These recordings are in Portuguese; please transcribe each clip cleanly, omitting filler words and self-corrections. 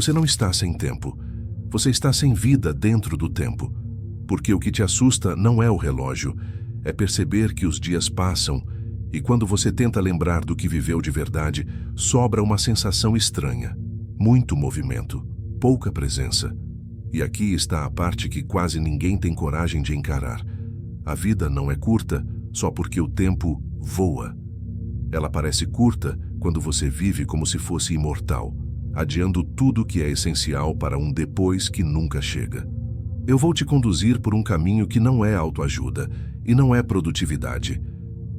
Você não está sem tempo. Você está sem vida dentro do tempo. Porque o que te assusta não é o relógio, é perceber que os dias passam e quando você tenta lembrar do que viveu de verdade, sobra uma sensação estranha. Muito movimento, pouca presença. E aqui está a parte que quase ninguém tem coragem de encarar. A vida não é curta só porque o tempo voa. Ela parece curta quando você vive como se fosse imortal, adiando tudo que é essencial para um depois que nunca chega. Eu vou te conduzir por um caminho que não é autoajuda e não é produtividade.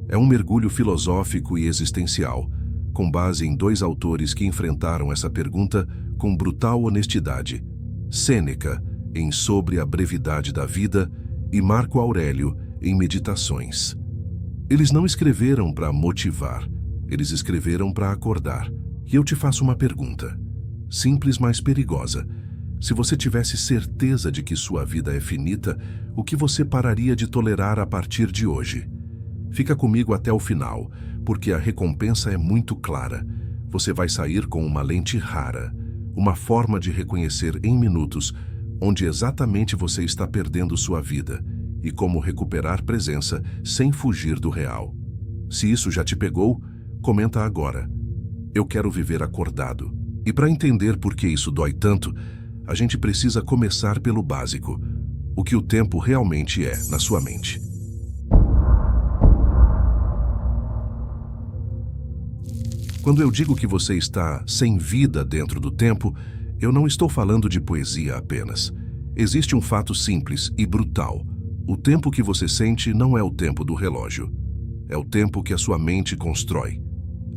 É um mergulho filosófico e existencial, com base em dois autores que enfrentaram essa pergunta com brutal honestidade: Sêneca, em Sobre a Brevidade da Vida, e Marco Aurélio, em Meditações. Eles não escreveram para motivar, eles escreveram para acordar. E eu te faço uma pergunta, simples, mas perigosa. Se você tivesse certeza de que sua vida é finita, o que você pararia de tolerar a partir de hoje? Fica comigo até o final, porque a recompensa é muito clara. Você vai sair com uma lente rara, uma forma de reconhecer em minutos onde exatamente você está perdendo sua vida e como recuperar presença sem fugir do real. Se isso já te pegou, comenta agora. Eu quero viver acordado. E para entender por que isso dói tanto, a gente precisa começar pelo básico: o que o tempo realmente é na sua mente. Quando eu digo que você está sem vida dentro do tempo, eu não estou falando de poesia apenas. Existe um fato simples e brutal. O tempo que você sente não é o tempo do relógio. É o tempo que a sua mente constrói.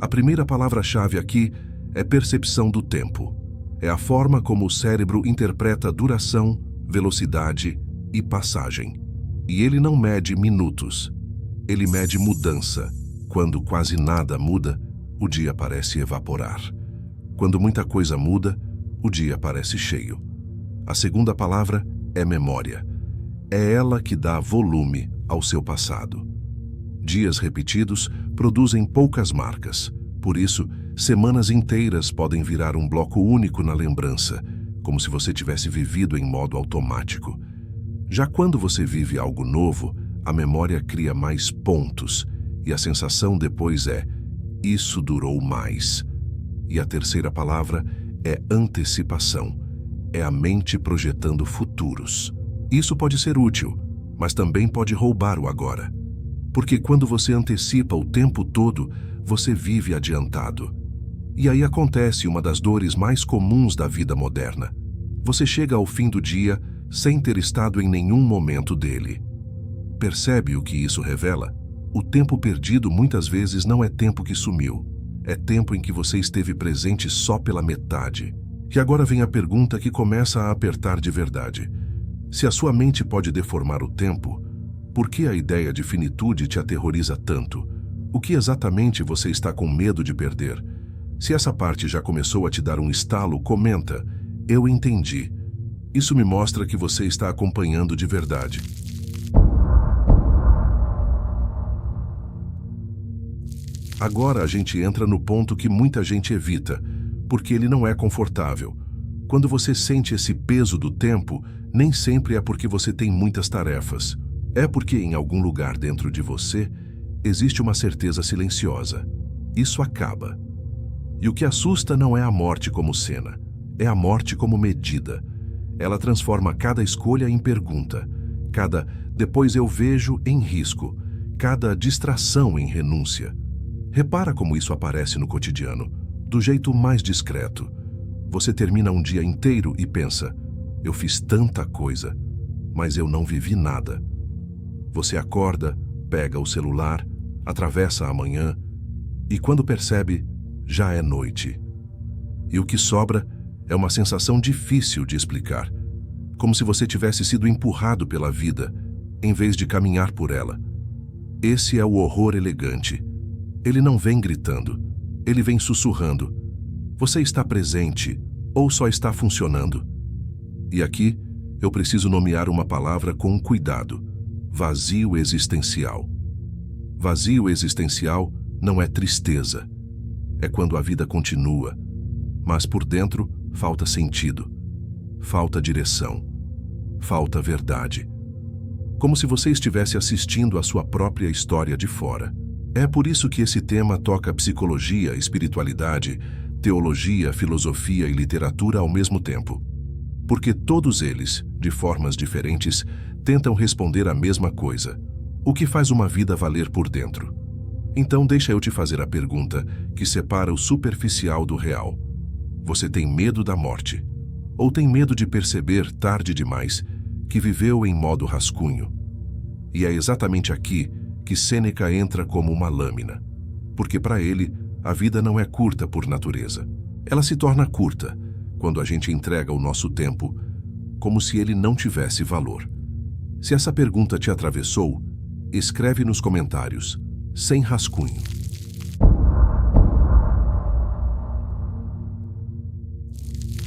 A primeira palavra-chave aqui é percepção do tempo. É a forma como o cérebro interpreta duração, velocidade e passagem. E ele não mede minutos. Ele mede mudança. Quando quase nada muda, o dia parece evaporar. Quando muita coisa muda, o dia parece cheio. A segunda palavra é memória. É ela que dá volume ao seu passado. Dias repetidos produzem poucas marcas. Por isso, semanas inteiras podem virar um bloco único na lembrança, como se você tivesse vivido em modo automático. Já quando você vive algo novo, a memória cria mais pontos, e a sensação depois é: isso durou mais. E a terceira palavra é antecipação. É a mente projetando futuros. Isso pode ser útil, mas também pode roubar o agora. Porque quando você antecipa o tempo todo, você vive adiantado. E aí acontece uma das dores mais comuns da vida moderna. Você chega ao fim do dia sem ter estado em nenhum momento dele. Percebe o que isso revela? O tempo perdido muitas vezes não é tempo que sumiu. É tempo em que você esteve presente só pela metade. E agora vem a pergunta que começa a apertar de verdade. Se a sua mente pode deformar o tempo, por que a ideia de finitude te aterroriza tanto? O que exatamente você está com medo de perder? Se essa parte já começou a te dar um estalo, comenta: eu entendi. Isso me mostra que você está acompanhando de verdade. Agora a gente entra no ponto que muita gente evita, porque ele não é confortável. Quando você sente esse peso do tempo, nem sempre é porque você tem muitas tarefas. É porque em algum lugar dentro de você existe uma certeza silenciosa. Isso acaba. E o que assusta não é a morte como cena, é a morte como medida. Ela transforma cada escolha em pergunta, cada depois eu vejo em risco, cada distração em renúncia. Repara como isso aparece no cotidiano, do jeito mais discreto. Você termina um dia inteiro e pensa: eu fiz tanta coisa, mas eu não vivi nada. Você acorda, pega o celular, atravessa a manhã e quando percebe, já é noite. E o que sobra é uma sensação difícil de explicar, como se você tivesse sido empurrado pela vida, em vez de caminhar por ela. Esse é o horror elegante. Ele não vem gritando, ele vem sussurrando. Você está presente ou só está funcionando? E aqui eu preciso nomear uma palavra com cuidado: vazio existencial. Vazio existencial não é tristeza. É quando a vida continua, mas por dentro falta sentido, falta direção, falta verdade. Como se você estivesse assistindo a sua própria história de fora. É por isso que esse tema toca psicologia, espiritualidade, teologia, filosofia e literatura ao mesmo tempo. Porque todos eles, de formas diferentes, tentam responder a mesma coisa: o que faz uma vida valer por dentro? Então deixa eu te fazer a pergunta que separa o superficial do real. Você tem medo da morte? Ou tem medo de perceber, tarde demais, que viveu em modo rascunho? E é exatamente aqui que Sêneca entra como uma lâmina. Porque para ele, a vida não é curta por natureza. Ela se torna curta quando a gente entrega o nosso tempo como se ele não tivesse valor. Se essa pergunta te atravessou, escreve nos comentários, sem rascunho.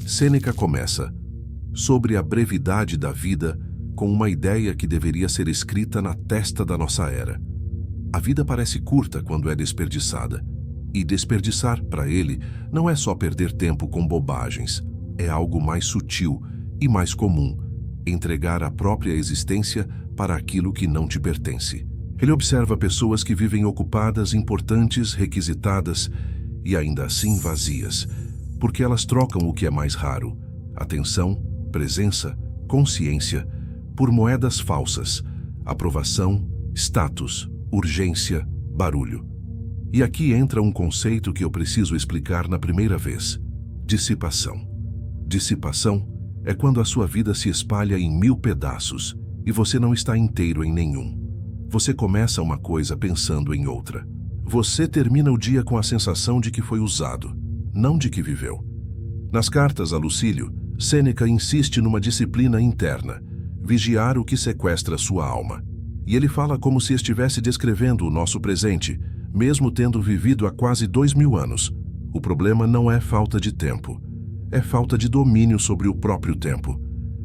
Sêneca começa sobre a brevidade da vida com uma ideia que deveria ser escrita na testa da nossa era. A vida parece curta quando é desperdiçada. E desperdiçar, para ele, não é só perder tempo com bobagens. É algo mais sutil e mais comum: entregar a própria existência para aquilo que não te pertence. Ele observa pessoas que vivem ocupadas, importantes, requisitadas e ainda assim vazias, porque elas trocam o que é mais raro: atenção, presença, consciência, por moedas falsas: aprovação, status, urgência, barulho. E aqui entra um conceito que eu preciso explicar na primeira vez: dissipação. Dissipação é quando a sua vida se espalha em 1000 pedaços e você não está inteiro em nenhum. Você começa uma coisa pensando em outra. Você termina o dia com a sensação de que foi usado, não de que viveu. Nas cartas a Lucílio, Sêneca insiste numa disciplina interna: vigiar o que sequestra sua alma. E ele fala como se estivesse descrevendo o nosso presente, mesmo tendo vivido há quase 2000 anos. O problema não é falta de tempo, é falta de domínio sobre o próprio tempo.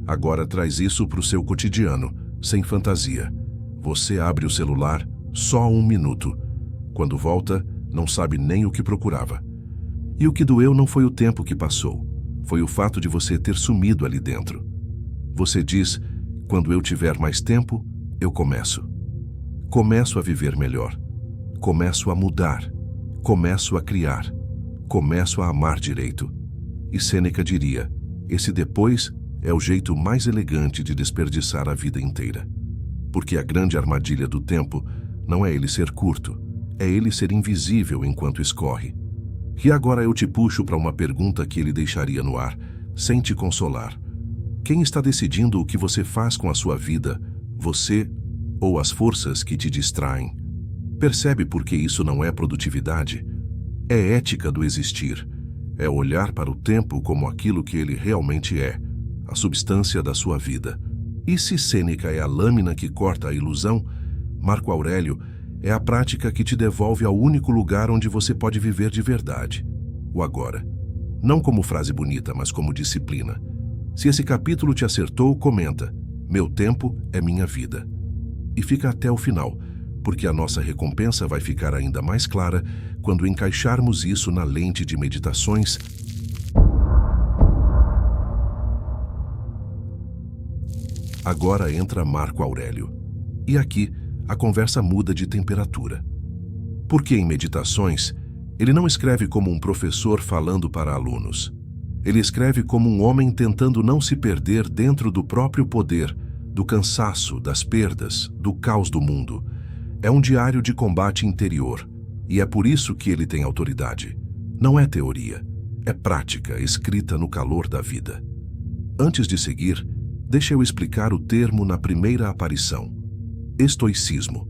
Agora traz isso para o seu cotidiano, sem fantasia. Você abre o celular só 1 minuto. Quando volta, não sabe nem o que procurava. E o que doeu não foi o tempo que passou, foi o fato de você ter sumido ali dentro. Você diz: quando eu tiver mais tempo, eu começo. Começo a viver melhor. Começo a mudar. Começo a criar. Começo a amar direito. E Sêneca diria: esse depois é o jeito mais elegante de desperdiçar a vida inteira. Porque a grande armadilha do tempo não é ele ser curto, é ele ser invisível enquanto escorre. E agora eu te puxo para uma pergunta que ele deixaria no ar, sem te consolar. Quem está decidindo o que você faz com a sua vida, você ou as forças que te distraem? Percebe por que isso não é produtividade? É ética do existir. É olhar para o tempo como aquilo que ele realmente é, a substância da sua vida. E se Sêneca é a lâmina que corta a ilusão, Marco Aurélio é a prática que te devolve ao único lugar onde você pode viver de verdade: o agora. Não como frase bonita, mas como disciplina. Se esse capítulo te acertou, comenta: meu tempo é minha vida. E fica até o final, porque a nossa recompensa vai ficar ainda mais clara quando encaixarmos isso na lente de meditações. Agora entra Marco Aurélio. E aqui, a conversa muda de temperatura. Porque em Meditações, ele não escreve como um professor falando para alunos. Ele escreve como um homem tentando não se perder dentro do próprio poder, do cansaço, das perdas, do caos do mundo. É um diário de combate interior, e é por isso que ele tem autoridade. Não é teoria, é prática escrita no calor da vida. Antes de seguir, deixa eu explicar o termo na primeira aparição: estoicismo.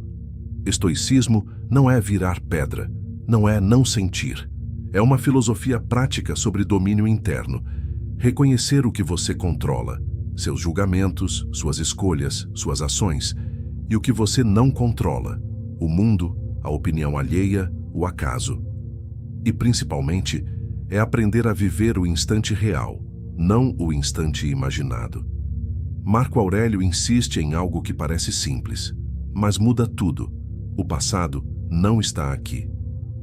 Estoicismo não é virar pedra, não é não sentir. É uma filosofia prática sobre domínio interno. Reconhecer o que você controla, seus julgamentos, suas escolhas, suas ações, e o que você não controla, o mundo, a opinião alheia, o acaso. E principalmente, é aprender a viver o instante real, não o instante imaginado. Marco Aurélio insiste em algo que parece simples, mas muda tudo. O passado não está aqui.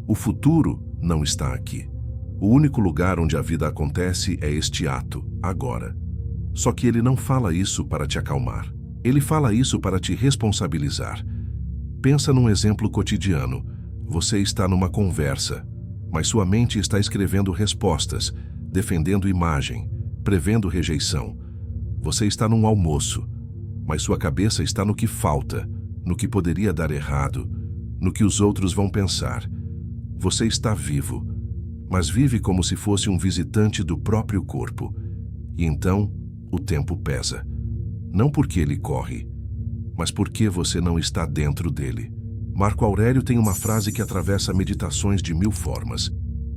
O futuro não está aqui. O único lugar onde a vida acontece é este ato, agora. Só que ele não fala isso para te acalmar. Ele fala isso para te responsabilizar. Pensa num exemplo cotidiano. Você está numa conversa, mas sua mente está escrevendo respostas, defendendo imagem, prevendo rejeição. Você está num almoço, mas sua cabeça está no que falta, no que poderia dar errado, no que os outros vão pensar. Você está vivo, mas vive como se fosse um visitante do próprio corpo. E então, o tempo pesa. Não porque ele corre, mas porque você não está dentro dele. Marco Aurélio tem uma frase que atravessa meditações de 1000 formas.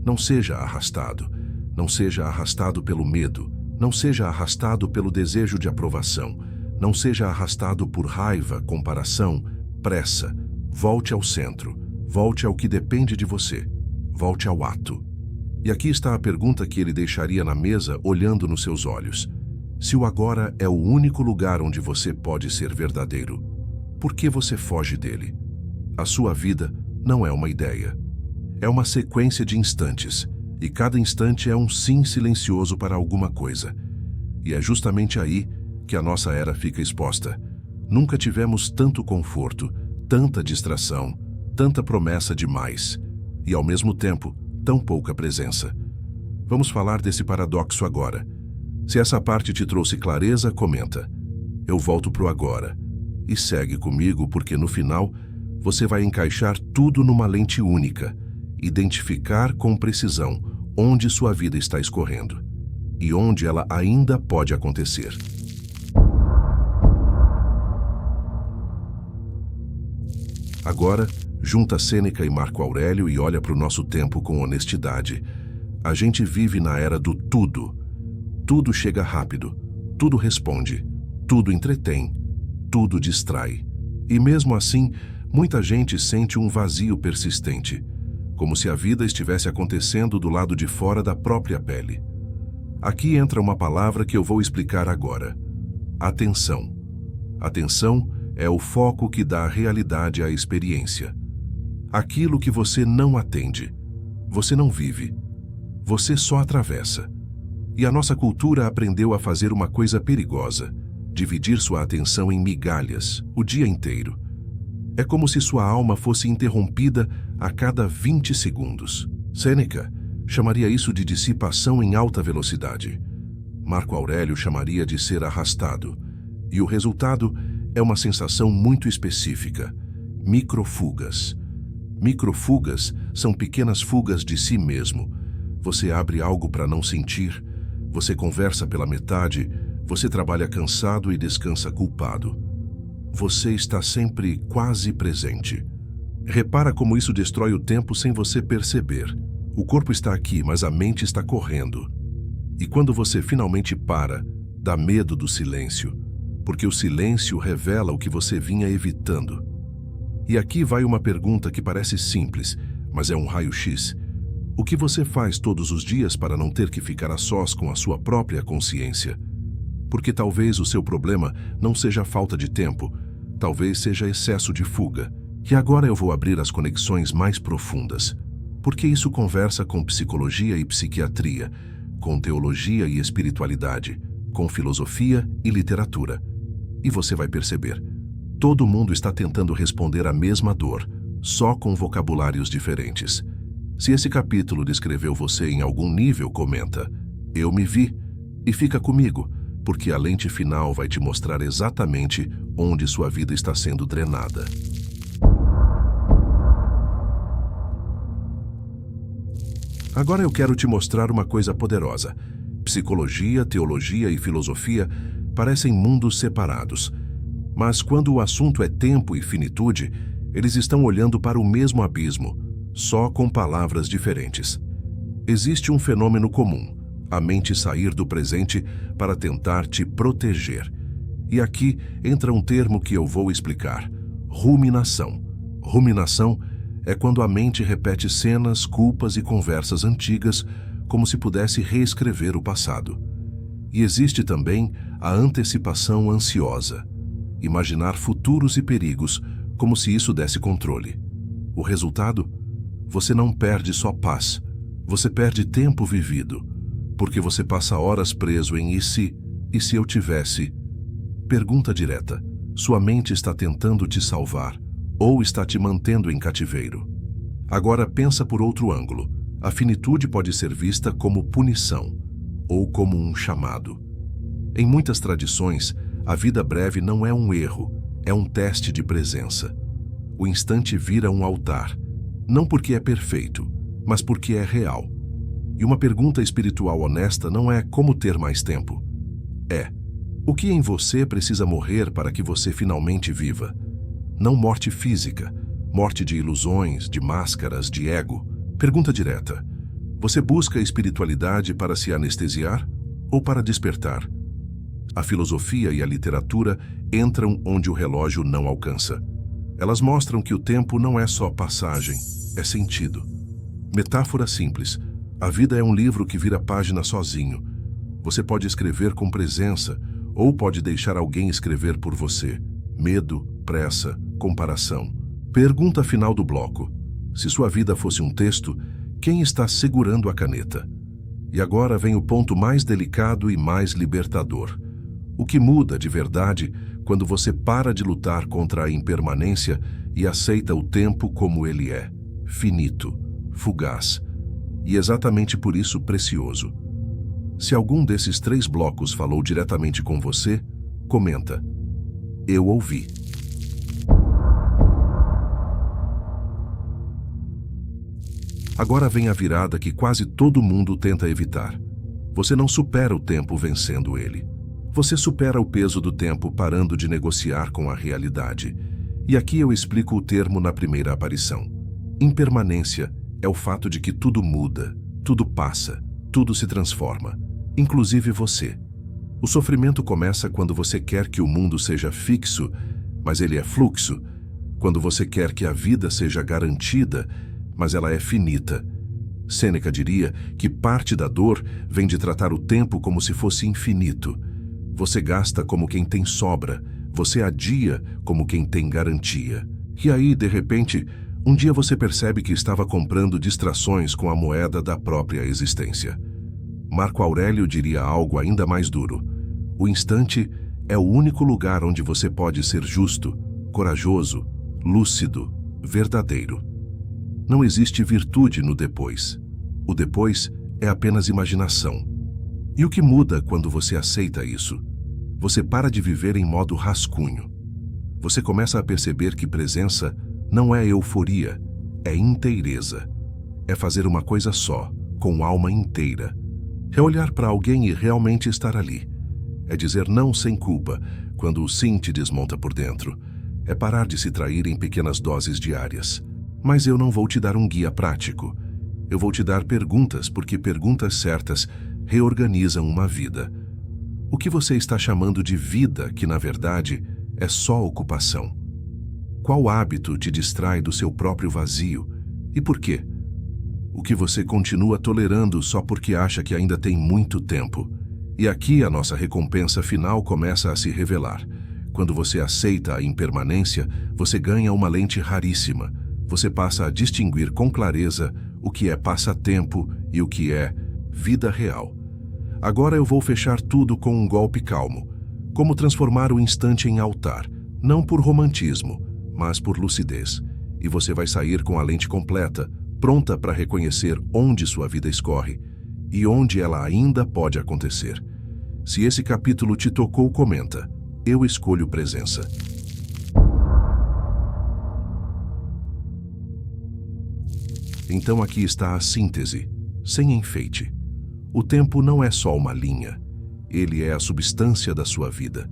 Não seja arrastado. Não seja arrastado pelo medo. Não seja arrastado pelo desejo de aprovação. Não seja arrastado por raiva, comparação, pressa. Volte ao centro. Volte ao que depende de você. Volte ao ato. E aqui está a pergunta que ele deixaria na mesa olhando nos seus olhos. Se o agora é o único lugar onde você pode ser verdadeiro, por que você foge dele? A sua vida não é uma ideia. É uma sequência de instantes, e cada instante é um sim silencioso para alguma coisa. E é justamente aí que a nossa era fica exposta. Nunca tivemos tanto conforto, tanta distração, tanta promessa de mais, e ao mesmo tempo, tão pouca presença. Vamos falar desse paradoxo agora. Se essa parte te trouxe clareza, comenta. Eu volto pro agora. E segue comigo, porque no final, você vai encaixar tudo numa lente única, identificar com precisão onde sua vida está escorrendo e onde ela ainda pode acontecer. Agora, junta Sêneca e Marco Aurélio e olha para o nosso tempo com honestidade. A gente vive na era do tudo. Tudo chega rápido, tudo responde, tudo entretém, tudo distrai. E mesmo assim, muita gente sente um vazio persistente, como se a vida estivesse acontecendo do lado de fora da própria pele. Aqui entra uma palavra que eu vou explicar agora. Atenção. Atenção é o foco que dá realidade à experiência. Aquilo que você não atende, você não vive, você só atravessa. E a nossa cultura aprendeu a fazer uma coisa perigosa, dividir sua atenção em migalhas, o dia inteiro. É como se sua alma fosse interrompida a cada 20 segundos. Sêneca chamaria isso de dissipação em alta velocidade. Marco Aurélio chamaria de ser arrastado. E o resultado é uma sensação muito específica: microfugas. Microfugas são pequenas fugas de si mesmo. Você abre algo para não sentir, você conversa pela metade, você trabalha cansado e descansa culpado. Você está sempre quase presente. Repara como isso destrói o tempo sem você perceber. O corpo está aqui, mas a mente está correndo. E quando você finalmente para, dá medo do silêncio, porque o silêncio revela o que você vinha evitando. E aqui vai uma pergunta que parece simples, mas é um raio-x. O que você faz todos os dias para não ter que ficar a sós com a sua própria consciência? Porque talvez o seu problema não seja falta de tempo, talvez seja excesso de fuga. E agora eu vou abrir as conexões mais profundas, porque isso conversa com psicologia e psiquiatria, com teologia e espiritualidade, com filosofia e literatura. E você vai perceber, todo mundo está tentando responder à mesma dor, só com vocabulários diferentes. Se esse capítulo descreveu você em algum nível, comenta, eu me vi, e fica comigo, porque a lente final vai te mostrar exatamente onde sua vida está sendo drenada. Agora eu quero te mostrar uma coisa poderosa. Psicologia, teologia e filosofia parecem mundos separados, mas quando o assunto é tempo e finitude, eles estão olhando para o mesmo abismo, só com palavras diferentes. Existe um fenômeno comum, a mente sair do presente para tentar te proteger. E aqui entra um termo que eu vou explicar: ruminação. Ruminação é quando a mente repete cenas, culpas e conversas antigas como se pudesse reescrever o passado. E existe também a antecipação ansiosa, imaginar futuros e perigos como se isso desse controle. O resultado? Você não perde só paz, Você perde tempo vivido, porque você passa horas preso em e se eu tivesse? Pergunta direta. Sua mente está tentando te salvar ou está te mantendo em cativeiro? Agora pensa por outro ângulo. A finitude pode ser vista como punição ou como um chamado. Em muitas tradições, a vida breve não é um erro, é um teste de presença. O instante vira um altar, não porque é perfeito, mas porque é real. E uma pergunta espiritual honesta não é como ter mais tempo. É, o que em você precisa morrer para que você finalmente viva? Não morte física, morte de ilusões, de máscaras, de ego. Pergunta direta. Você busca a espiritualidade para se anestesiar ou para despertar? A filosofia e a literatura entram onde o relógio não alcança. Elas mostram que o tempo não é só passagem, é sentido. Metáfora simples. A vida é um livro que vira página sozinho. Você pode escrever com presença ou pode deixar alguém escrever por você. Medo, pressa, comparação. Pergunta final do bloco. Se sua vida fosse um texto, quem está segurando a caneta? E agora vem o ponto mais delicado e mais libertador. O que muda de verdade quando você para de lutar contra a impermanência e aceita o tempo como ele é, finito, fugaz, e exatamente por isso precioso. Se algum desses 3 blocos falou diretamente com você, comenta. Eu ouvi. Agora vem a virada que quase todo mundo tenta evitar. Você não supera o tempo vencendo ele. Você supera o peso do tempo parando de negociar com a realidade. E aqui eu explico o termo na primeira aparição. Impermanência é o fato de que tudo muda, tudo passa, tudo se transforma, inclusive você. O sofrimento começa quando você quer que o mundo seja fixo, mas ele é fluxo. Quando você quer que a vida seja garantida, mas ela é finita. Sêneca diria que parte da dor vem de tratar o tempo como se fosse infinito. Você gasta como quem tem sobra, você adia como quem tem garantia. E aí, de repente, um dia você percebe que estava comprando distrações com a moeda da própria existência. Marco Aurélio diria algo ainda mais duro. O instante é o único lugar onde você pode ser justo, corajoso, lúcido, verdadeiro. Não existe virtude no depois. O depois é apenas imaginação. E o que muda quando você aceita isso? Você para de viver em modo rascunho. Você começa a perceber que presença não é euforia, é inteireza. É fazer uma coisa só, com alma inteira. É olhar para alguém e realmente estar ali. É dizer não sem culpa, quando o sim te desmonta por dentro. É parar de se trair em pequenas doses diárias. Mas eu não vou te dar um guia prático. Eu vou te dar perguntas, porque perguntas certas reorganizam uma vida. O que você está chamando de vida, que na verdade é só ocupação? Qual hábito te distrai do seu próprio vazio? E por quê? O que você continua tolerando só porque acha que ainda tem muito tempo? E aqui a nossa recompensa final começa a se revelar. Quando você aceita a impermanência, você ganha uma lente raríssima. Você passa a distinguir com clareza o que é passatempo e o que é vida real. Agora eu vou fechar tudo com um golpe calmo. Como transformar o instante em altar, não por romantismo, mas por lucidez. E você vai sair com a lente completa, pronta para reconhecer onde sua vida escorre e onde ela ainda pode acontecer. Se esse capítulo te tocou, comenta. Eu escolho presença. Então aqui está a síntese, sem enfeite. O tempo não é só uma linha. Ele é a substância da sua vida.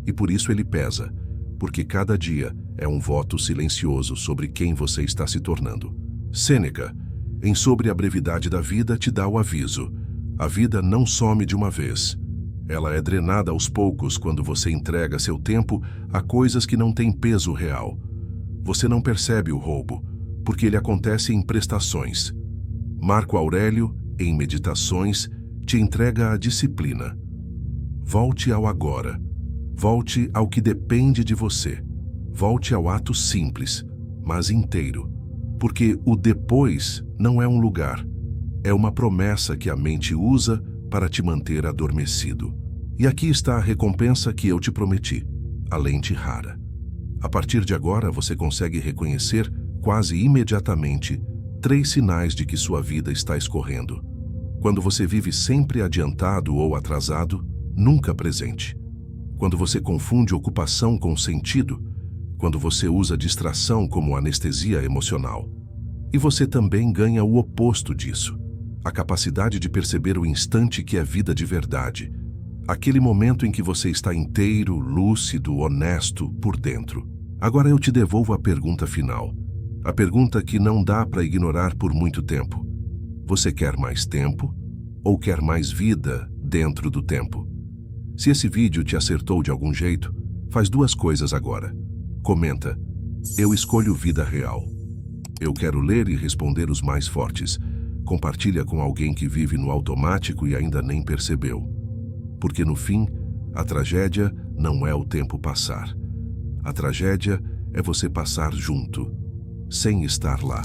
E por isso ele pesa, porque cada dia é um voto silencioso sobre quem você está se tornando. Sêneca, em Sobre a Brevidade da Vida, te dá o aviso. A vida não some de uma vez. Ela é drenada aos poucos quando você entrega seu tempo a coisas que não têm peso real. Você não percebe o roubo, porque ele acontece em prestações. Marco Aurélio, em Meditações, te entrega a disciplina. Volte ao agora. Volte ao que depende de você. Volte ao ato simples, mas inteiro. Porque o depois não é um lugar, É uma promessa que a mente usa para te manter adormecido. E aqui está a recompensa que eu te prometi, a lente rara. A partir de agora, você consegue reconhecer, quase imediatamente, 3 sinais de que sua vida está escorrendo. Quando você vive sempre adiantado ou atrasado, nunca presente. Quando você confunde ocupação com sentido, quando você usa distração como anestesia emocional. E você também ganha o oposto disso, a capacidade de perceber o instante que é vida de verdade, aquele momento em que você está inteiro, lúcido, honesto, por dentro. Agora eu te devolvo a pergunta final, a pergunta que não dá para ignorar por muito tempo. Você quer mais tempo ou quer mais vida dentro do tempo? Se esse vídeo te acertou de algum jeito, faz 2 coisas agora. Comenta: eu escolho vida real. Eu quero ler e responder os mais fortes. Compartilha com alguém que vive no automático e ainda nem percebeu. Porque no fim, a tragédia não é o tempo passar. A tragédia é você passar junto, sem estar lá.